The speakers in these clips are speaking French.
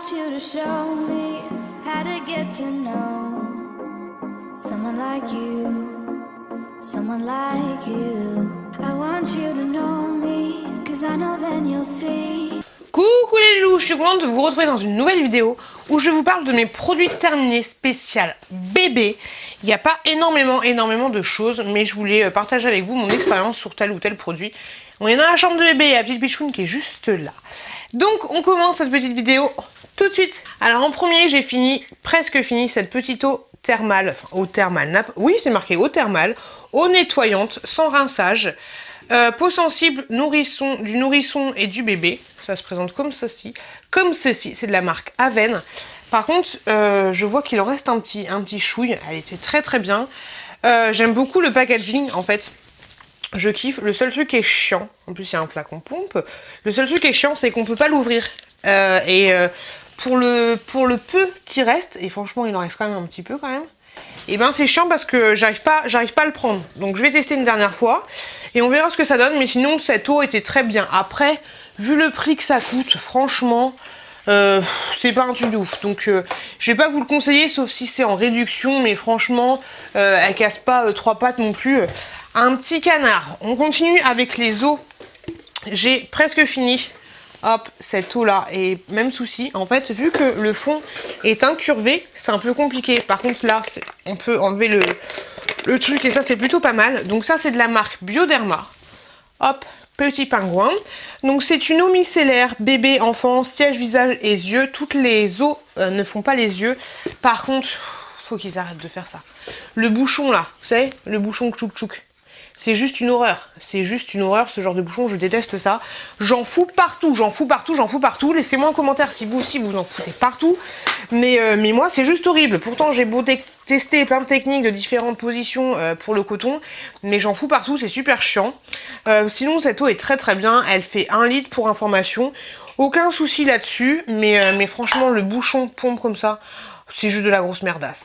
want you to show me how to get to know someone like you, someone like you. I want you to know me, 'cause I know then you'll see. Coucou les loups, je suis contente de vous retrouver dans une nouvelle vidéo où je vous parle de mes produits terminés spécial bébé. Il n'y a pas énormément de choses, mais je voulais partager avec vous mon expérience sur tel ou tel produit. On est dans la chambre de bébé, il y a la petite bichoune qui est juste là. Donc on commence cette petite vidéo tout de suite. Alors en premier, j'ai presque fini cette petite eau thermale, enfin eau thermale, oui c'est marqué eau thermale, eau nettoyante, sans rinçage, peau sensible, du nourrisson et du bébé. Ça se présente comme ceci. C'est de la marque Aven. Par contre, je vois qu'il en reste un petit chouille. Elle était très bien. J'aime beaucoup le packaging en fait. Je kiffe. Le seul truc qui est chiant, en plus il y a un flacon pompe. Le seul truc qui est chiant, c'est qu'on peut pas l'ouvrir. Pour le peu qui reste, et franchement il en reste quand même un petit peu quand même. Et ben c'est chiant parce que j'arrive pas à le prendre. Donc je vais tester une dernière fois et on verra ce que ça donne. Mais sinon cette eau était très bien. Après, vu le prix que ça coûte, franchement, c'est pas un truc de ouf. Donc je vais pas vous le conseiller sauf si c'est en réduction. Mais franchement, elle casse pas trois pattes non plus. Un petit canard. On continue avec les eaux. J'ai presque fini. Hop, cette eau là, et même souci, en fait, vu que le fond est incurvé, c'est un peu compliqué. Par contre là, on peut enlever le truc et ça c'est plutôt pas mal. Donc ça c'est de la marque Bioderma. Hop, petit pingouin. Donc c'est une eau micellaire, bébé, enfant, siège, visage et yeux. Toutes les eaux ne font pas les yeux. Par contre, faut qu'ils arrêtent de faire ça. Le bouchon là, vous savez, le bouchon tchouk tchouk. C'est juste une horreur. C'est juste une horreur, ce genre de bouchon, je déteste ça. J'en fous partout. Laissez-moi un commentaire si vous aussi vous en foutez partout. Mais moi, c'est juste horrible. Pourtant, j'ai beau tester plein de techniques de différentes positions pour le coton. Mais j'en fous partout, c'est super chiant. Sinon, cette eau est très bien. Elle fait 1 litre pour information. Aucun souci là-dessus. Mais franchement, le bouchon pompe comme ça, c'est juste de la grosse merdasse.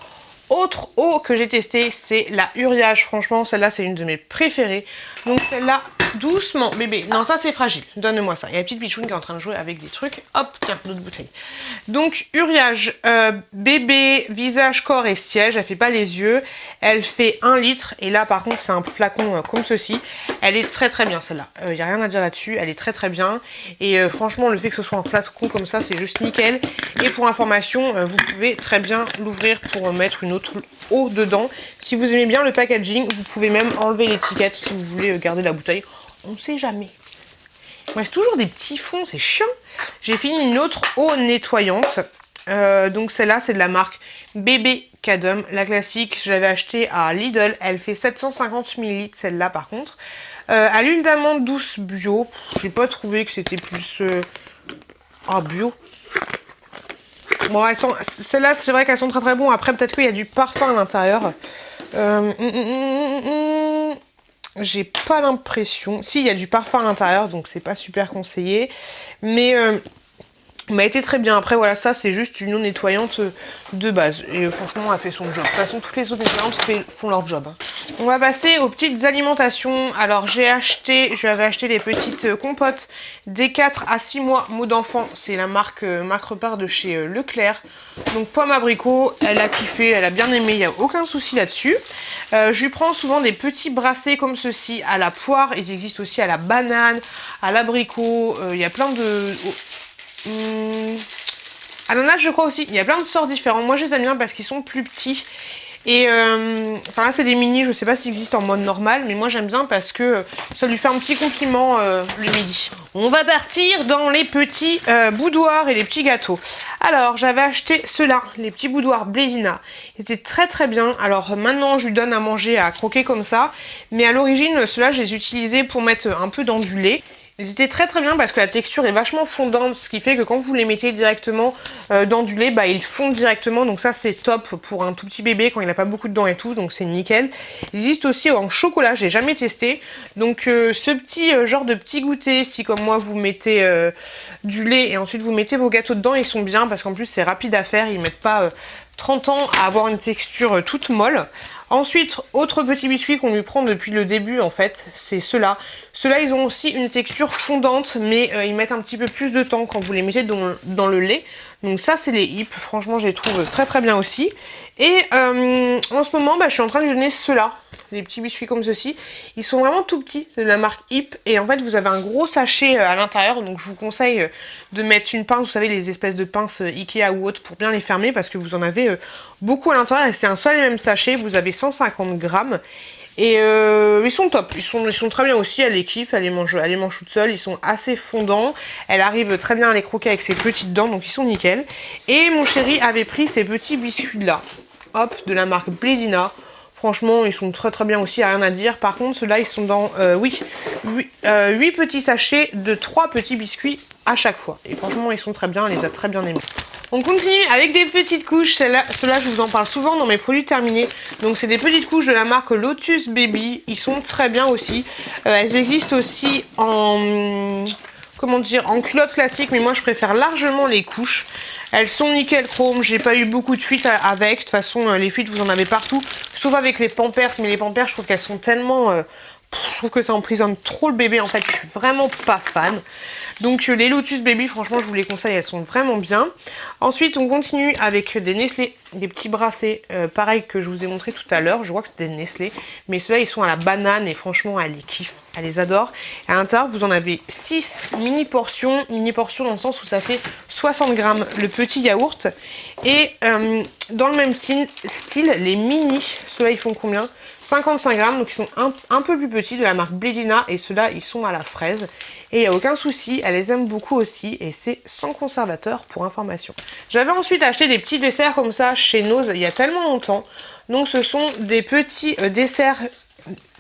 Autre eau que j'ai testée, c'est la Uriage. Franchement, celle-là, c'est une de mes préférées. Donc celle-là, doucement, bébé. Non, ça, c'est fragile. Donne-moi ça. Il y a la petite bichoune qui est en train de jouer avec des trucs. Hop, tiens, d'autres bouteilles. Donc, Uriage, bébé, visage, corps et siège. Elle fait pas les yeux. Elle fait 1 litre. Et là, par contre, c'est un flacon comme ceci. Elle est très bien, celle-là. Il n'y a rien à dire là-dessus. Elle est très bien. Et franchement, le fait que ce soit un flacon comme ça, c'est juste nickel. Et pour information, vous pouvez très bien l'ouvrir pour mettre une autre eau dedans. Si vous aimez bien le packaging, vous pouvez même enlever l'étiquette si vous voulez garder la bouteille. On ne sait jamais. Il me reste toujours des petits fonds, c'est chiant. J'ai fini une autre eau nettoyante. Donc celle-là, c'est de la marque Bébé Cadum. La classique, je l'avais achetée à Lidl. Elle fait 750 ml, celle-là par contre. À l'huile d'amande douce bio. J'ai pas trouvé que c'était plus... bio. Bon, celle-là, c'est vrai qu'elle sent très bon. Après, peut-être qu'il y a du parfum à l'intérieur. J'ai pas l'impression. Si, il y a du parfum à l'intérieur, donc c'est pas super conseillé. Mais m'a été très bien. Après, voilà, ça, c'est juste une eau nettoyante de base. Et franchement, elle fait son job. De toute façon, toutes les eaux nettoyantes font leur job. On va passer aux petites alimentations. Alors, j'avais acheté des petites compotes des 4 à 6 mois mot d'enfant. C'est la marque Macrepart de chez Leclerc. Donc, pomme abricot, elle a kiffé, elle a bien aimé, il n'y a aucun souci là-dessus. Je lui prends souvent des petits brassés comme ceci à la poire. Ils existent aussi à la banane, à l'abricot. Il y a plein de... ananas je crois aussi, il y a plein de sorts différents. Moi je les aime bien parce qu'ils sont plus petits. Et enfin là c'est des mini, je sais pas s'ils existent en mode normal, mais moi j'aime bien parce que ça lui fait un petit compliment le midi. On va partir dans les petits boudoirs et les petits gâteaux. Alors j'avais acheté ceux-là, les petits boudoirs Blézina. Ils étaient très bien. Alors maintenant je lui donne à manger, à croquer comme ça. Mais à l'origine ceux-là je les utilisais pour mettre un peu dans du lait. Ils étaient très bien parce que la texture est vachement fondante, ce qui fait que quand vous les mettez directement dans du lait, bah ils fondent directement. Donc ça c'est top pour un tout petit bébé quand il n'a pas beaucoup de dents et tout, donc c'est nickel. Ils existent aussi en chocolat, j'ai jamais testé. Donc ce petit genre de petit goûter, si comme moi vous mettez du lait et ensuite vous mettez vos gâteaux dedans, ils sont bien parce qu'en plus c'est rapide à faire, ils mettent pas 30 ans à avoir une texture toute molle. Ensuite, autre petit biscuit qu'on lui prend depuis le début en fait, c'est ceux-là. Ceux-là, ils ont aussi une texture fondante, mais ils mettent un petit peu plus de temps quand vous les mettez dans le lait. Donc ça, c'est les hips. Franchement, je les trouve très très bien aussi. Et en ce moment, je suis en train de lui donner ceux-là. Des petits biscuits comme ceci. Ils sont vraiment tout petits. C'est de la marque Hip. Et en fait, vous avez un gros sachet à l'intérieur. Donc je vous conseille de mettre une pince. Vous savez, les espèces de pinces Ikea ou autres pour bien les fermer. Parce que vous en avez beaucoup à l'intérieur. Et c'est un seul et même sachet. Vous avez 150 grammes. Et ils sont top, ils sont très bien aussi, elle les kiffe, elle les mange toute seule, ils sont assez fondants, elle arrive très bien à les croquer avec ses petites dents, donc ils sont nickel. Et mon chéri avait pris ces petits biscuits là, hop, de la marque Blédina. Franchement, ils sont très très bien aussi, rien à dire. Par contre, ceux-là, ils sont dans 8 petits sachets de 3 petits biscuits à chaque fois. Et franchement, ils sont très bien, elle les a très bien aimés. On continue avec des petites couches, ceux-là je vous en parle souvent dans mes produits terminés. Donc c'est des petites couches de la marque Lotus Baby, ils sont très bien aussi. Elles existent aussi en, comment dire, en culotte classique, mais moi je préfère largement les couches. Elles sont nickel chrome, j'ai pas eu beaucoup de fuites avec, de toute façon les fuites vous en avez partout, sauf avec les Pampers, mais les Pampers je trouve qu'elles sont tellement... je trouve que ça emprisonne trop le bébé, en fait je suis vraiment pas fan. Donc les Lotus Baby, franchement je vous les conseille, elles sont vraiment bien. Ensuite on continue avec des Nestlé, des petits bracelets, pareil que je vous ai montré tout à l'heure, je crois que c'était des Nestlé. Mais ceux-là ils sont à la banane et franchement elle les kiffe, elle les adore. Et à l'intérieur vous en avez 6 mini portions dans le sens où ça fait 60 grammes le petit yaourt. Et dans le même style, les mini, ceux-là ils font combien ? 55 grammes, donc ils sont un peu plus petits, de la marque Blédina, et ceux-là ils sont à la fraise. Et il n'y a aucun souci, elle les aime beaucoup aussi, et c'est sans conservateur pour information. J'avais ensuite acheté des petits desserts comme ça chez Nose il y a tellement longtemps. Donc ce sont des petits desserts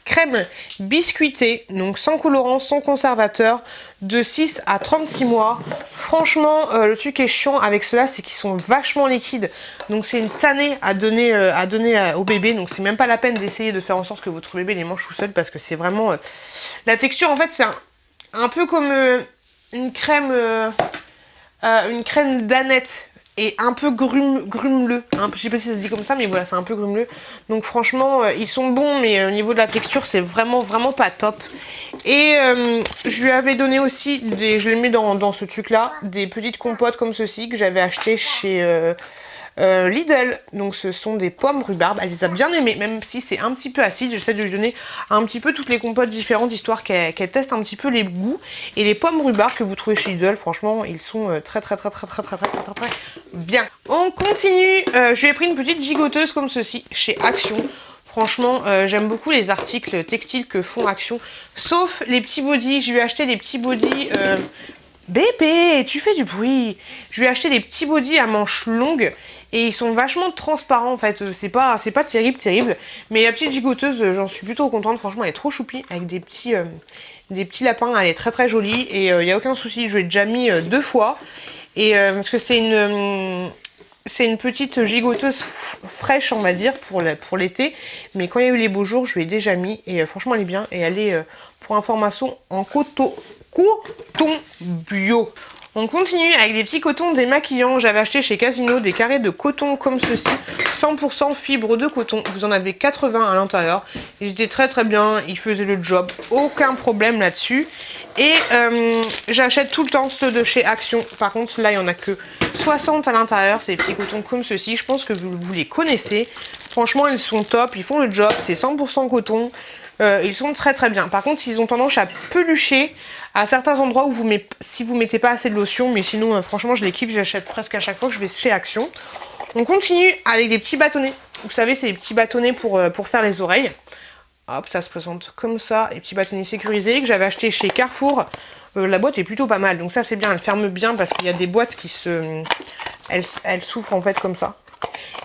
crème biscuitée, donc sans colorant, sans conservateur, de 6 à 36 mois. Franchement, le truc est chiant avec ceux-là, c'est qu'ils sont vachement liquides. Donc c'est une tannée à donner au bébé. Donc c'est même pas la peine d'essayer de faire en sorte que votre bébé les mange tout seul, parce que c'est vraiment... La texture, en fait, c'est un peu comme une crème d'aneth. Et un peu grumeleux. Je sais pas si ça se dit comme ça, mais voilà, c'est un peu grumeleux. Donc franchement, ils sont bons, mais au niveau de la texture, c'est vraiment, vraiment pas top. Et je lui avais donné aussi, je les mets dans ce truc-là, des petites compotes comme ceci que j'avais acheté chez Lidl. Donc ce sont des pommes rhubarbe. Elle les a bien aimées, même si c'est un petit peu acide. J'essaie de lui donner un petit peu toutes les compotes différentes, histoire qu'elle teste un petit peu les goûts. Et les pommes rhubarbe que vous trouvez chez Lidl, franchement, ils sont très bien. On continue. Je lui ai pris une petite gigoteuse comme ceci chez Action. Franchement, j'aime beaucoup les articles textiles que font Action. Sauf les petits bodys. Je lui ai acheté des petits bodys... Bébé, tu fais du bruit. Je lui ai acheté des petits bodys à manches longues et ils sont vachement transparents en fait. C'est pas terrible. Mais la petite gigoteuse, j'en suis plutôt contente. Franchement, elle est trop choupie avec des petits lapins. Elle est très jolie et il n'y a aucun souci. Je l'ai déjà mis 2 fois. Et parce que c'est une petite gigoteuse fraîche, on va dire, pour l'été. Mais quand il y a eu les beaux jours, je lui ai déjà mis. Et franchement, elle est bien. Et elle est, pour information, en coton bio. On continue avec des petits cotons démaquillants. J'avais acheté chez Casino des carrés de coton comme ceci. 100% fibre de coton. Vous en avez 80 à l'intérieur. Ils étaient très bien. Ils faisaient le job. Aucun problème là-dessus. Et j'achète tout le temps ceux de chez Action. Par contre, là, il n'y en a que 60 à l'intérieur. C'est des petits cotons comme ceci. Je pense que vous les connaissez. Franchement, ils sont top. Ils font le job. C'est 100% coton. Ils sont très bien. Par contre, ils ont tendance à pelucher à certains endroits où si vous mettez pas assez de lotion. Mais sinon, franchement, je les kiffe. J'achète presque à chaque fois que je vais chez Action. On continue avec des petits bâtonnets. Vous savez, c'est des petits bâtonnets pour faire les oreilles. Hop, ça se présente comme ça. Les petits bâtonnets sécurisés que j'avais acheté chez Carrefour. La boîte est plutôt pas mal. Donc ça, c'est bien. Elle ferme bien parce qu'il y a des boîtes qui elles s'ouvrent en fait comme ça.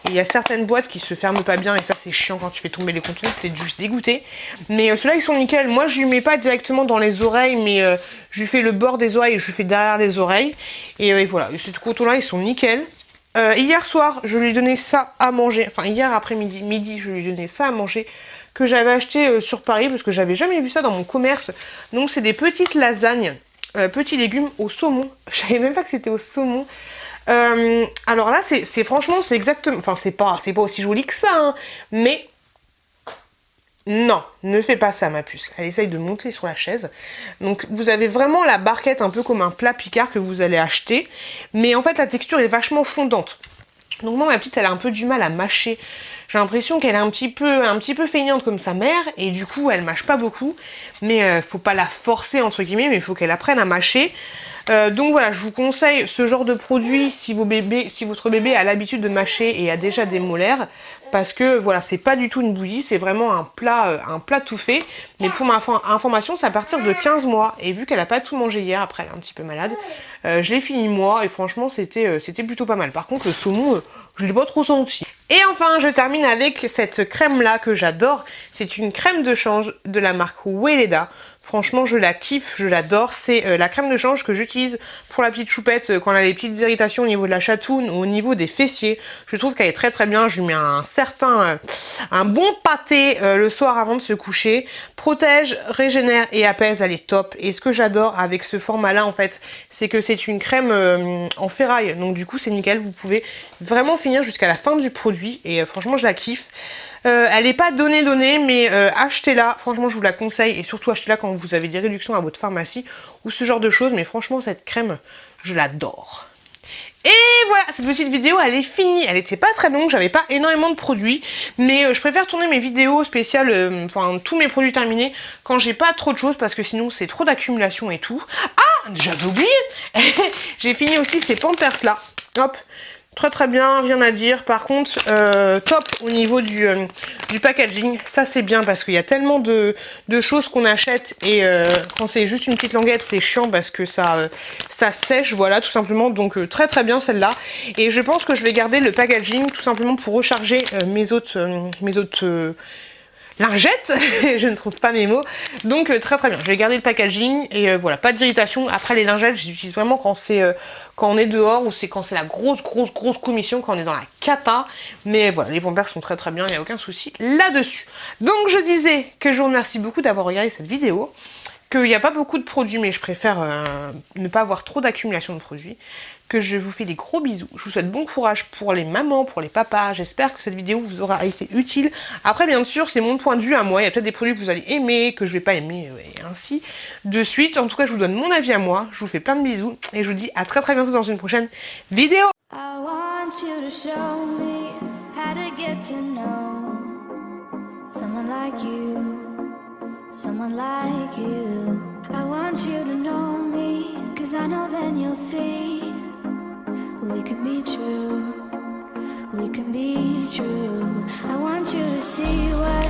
Et il y a certaines boîtes qui se ferment pas bien et ça c'est chiant quand tu fais tomber les cotons, t'es juste dégoûté. Mais ceux-là ils sont nickel. Moi je lui mets pas directement dans les oreilles, mais je lui fais le bord des oreilles et je lui fais derrière les oreilles. Et voilà, ces cotons-là ils sont nickel. Hier soir je lui ai donné ça à manger, enfin hier après-midi, je lui ai donné ça à manger que j'avais acheté sur Paris parce que j'avais jamais vu ça dans mon commerce. Donc c'est des petites lasagnes, petits légumes au saumon. Je savais même pas que c'était au saumon. Alors là, franchement, c'est exactement... Enfin, c'est pas aussi joli que ça, hein, mais Non, ne fais pas ça ma puce. Elle essaye de monter sur la chaise. Donc vous avez vraiment la barquette un peu comme un plat Picard que vous allez acheter. Mais en fait la texture est vachement fondante. Donc moi ma petite elle a un peu du mal à mâcher. J'ai l'impression qu'elle est un petit peu feignante comme sa mère. Et du coup elle mâche pas beaucoup. Mais faut pas la forcer entre guillemets. Mais il faut qu'elle apprenne à mâcher. Donc voilà, je vous conseille ce genre de produit si votre bébé a l'habitude de mâcher et a déjà des molaires, parce que voilà, c'est pas du tout une bouillie, c'est vraiment un plat tout fait. Mais pour ma information, c'est à partir de 15 mois. Et vu qu'elle a pas tout mangé hier, après elle est un petit peu malade, je l'ai fini moi et franchement c'était plutôt pas mal. Par contre le saumon, je l'ai pas trop senti. Et enfin, je termine avec cette crème là que j'adore. C'est une crème de change de la marque Weleda. Franchement, je la kiffe, je l'adore. C'est la crème de change que j'utilise pour la petite choupette quand elle a des petites irritations au niveau de la chatoune ou au niveau des fessiers. Je trouve qu'elle est très très bien. Je lui mets un bon pâté le soir avant de se coucher. Protège, régénère et apaise, elle est top. Et ce que j'adore avec ce format-là, en fait, c'est que c'est une crème en ferraille. Donc du coup, c'est nickel. Vous pouvez vraiment finir jusqu'à la fin du produit. Et franchement, je la kiffe. Elle n'est pas donnée, mais achetez-la, franchement je vous la conseille, et surtout achetez-la quand vous avez des réductions à votre pharmacie ou ce genre de choses, mais franchement cette crème, je l'adore. Et voilà, cette petite vidéo elle est finie, elle était pas très longue, j'avais pas énormément de produits, mais je préfère tourner mes vidéos spéciales, enfin tous mes produits terminés, quand j'ai pas trop de choses, parce que sinon c'est trop d'accumulation et tout. Ah, j'avais oublié. J'ai fini aussi ces Pampers là, hop. Très très bien, rien à dire. Par contre, top au niveau du packaging. Ça c'est bien parce qu'il y a tellement de choses qu'on achète et quand c'est juste une petite languette, c'est chiant parce que ça sèche, voilà, tout simplement. Donc très très bien celle-là. Et je pense que je vais garder le packaging tout simplement pour recharger mes autres lingettes, je ne trouve pas mes mots, donc très très bien, je vais garder le packaging et voilà, pas d'irritation. Après les lingettes, je les utilise vraiment quand on est dehors ou c'est quand c'est la grosse commission, quand on est dans la cata, mais voilà, les Pampers sont très très bien, il n'y a aucun souci là-dessus. Donc je disais que je vous remercie beaucoup d'avoir regardé cette vidéo, qu'il n'y a pas beaucoup de produits, mais je préfère ne pas avoir trop d'accumulation de produits, que je vous fais des gros bisous. Je vous souhaite bon courage pour les mamans, pour les papas. J'espère que cette vidéo vous aura été utile. Après, bien sûr, c'est mon point de vue à moi. Il y a peut-être des produits que vous allez aimer, que je vais pas aimer, et ainsi de suite. En tout cas, je vous donne mon avis à moi. Je vous fais plein de bisous et je vous dis à très très bientôt dans une prochaine vidéo. I want you to show me how to get to know someone like you, someone like you. I want you to know me, 'cause I know then you'll see we could be true, we could be true. I want you to see what